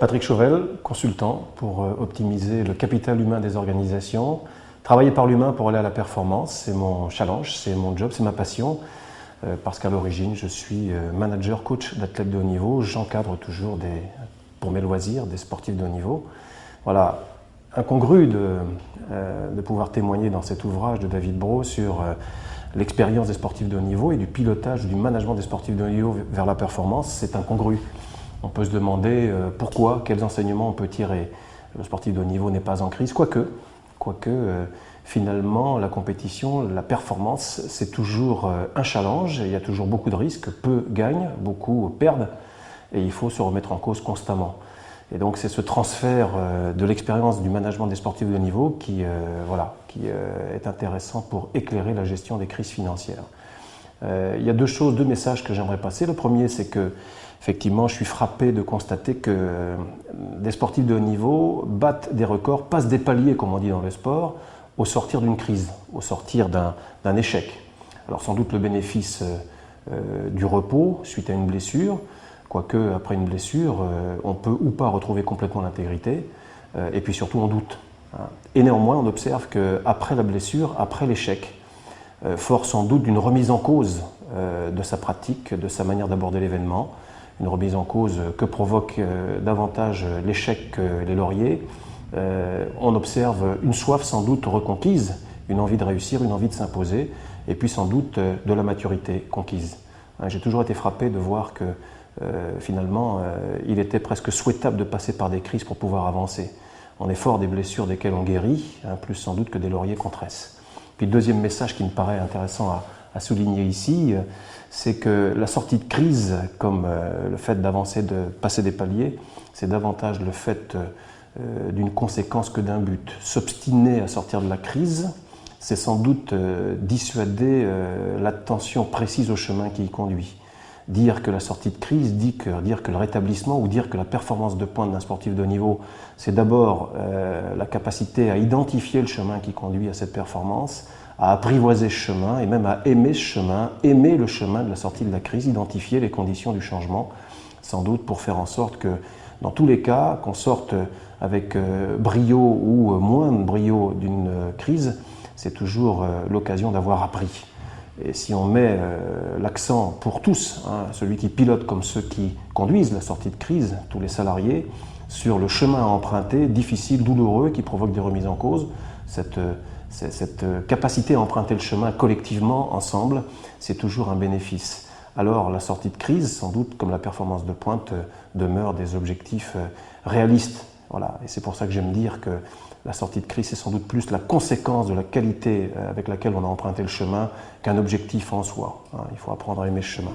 Patrick Chauvel, consultant pour optimiser le capital humain des organisations. Travailler par l'humain pour aller à la performance, c'est mon challenge, c'est mon job, c'est ma passion. Parce qu'à l'origine, je suis manager, coach d'athlètes de haut niveau. J'encadre toujours, pour mes loisirs, des sportifs de haut niveau. Voilà, incongru de pouvoir témoigner dans cet ouvrage de David Brault sur l'expérience des sportifs de haut niveau et du pilotage, du management des sportifs de haut niveau vers la performance. C'est incongru. On peut se demander pourquoi, quels enseignements on peut tirer. Le sportif de haut niveau n'est pas en crise, quoique finalement la compétition, la performance, c'est toujours un challenge, il y a toujours beaucoup de risques, peu gagnent, beaucoup perdent, et il faut se remettre en cause constamment. Et donc c'est ce transfert de l'expérience du management des sportifs de haut niveau qui est intéressant pour éclairer la gestion des crises financières. Il y a deux messages que j'aimerais passer. Le premier, c'est que effectivement, je suis frappé de constater que des sportifs de haut niveau battent des records, passent des paliers, comme on dit dans le sport, au sortir d'une crise, au sortir d'un échec. Alors sans doute le bénéfice du repos suite à une blessure, quoique après une blessure, on peut ou pas retrouver complètement l'intégrité, et puis surtout on doute. Et néanmoins, on observe qu'après la blessure, après l'échec, fort sans doute d'une remise en cause de sa pratique, de sa manière d'aborder l'événement, une remise en cause que provoque davantage l'échec que les lauriers. On observe une soif sans doute reconquise, une envie de réussir, une envie de s'imposer, et puis sans doute de la maturité conquise. J'ai toujours été frappé de voir que finalement, il était presque souhaitable de passer par des crises pour pouvoir avancer. On est fort des blessures desquelles on guérit, plus sans doute que des lauriers qu'on tresse. Puis le deuxième message qui me paraît intéressant à souligner ici, c'est que la sortie de crise, comme le fait d'avancer, de passer des paliers, c'est davantage le fait d'une conséquence que d'un but. S'obstiner à sortir de la crise, c'est sans doute dissuader l'attention précise au chemin qui y conduit. Dire que la sortie de crise, dire que le rétablissement ou dire que la performance de pointe d'un sportif de haut niveau, c'est d'abord la capacité à identifier le chemin qui conduit à cette performance, à apprivoiser ce chemin et même à aimer ce chemin, aimer le chemin de la sortie de la crise, identifier les conditions du changement, sans doute pour faire en sorte que, dans tous les cas, qu'on sorte avec brio ou moins de brio d'une crise, c'est toujours l'occasion d'avoir appris. Et si on met l'accent pour tous, celui qui pilote comme ceux qui conduisent la sortie de crise, tous les salariés, sur le chemin à emprunter, difficile, douloureux, qui provoque des remises en cause, cette capacité à emprunter le chemin collectivement, ensemble, c'est toujours un bénéfice. Alors la sortie de crise, sans doute, comme la performance de pointe, demeure des objectifs réalistes. Voilà. Et c'est pour ça que j'aime dire que la sortie de crise, c'est sans doute plus la conséquence de la qualité avec laquelle on a emprunté le chemin qu'un objectif en soi. Il faut apprendre à aimer ce chemin.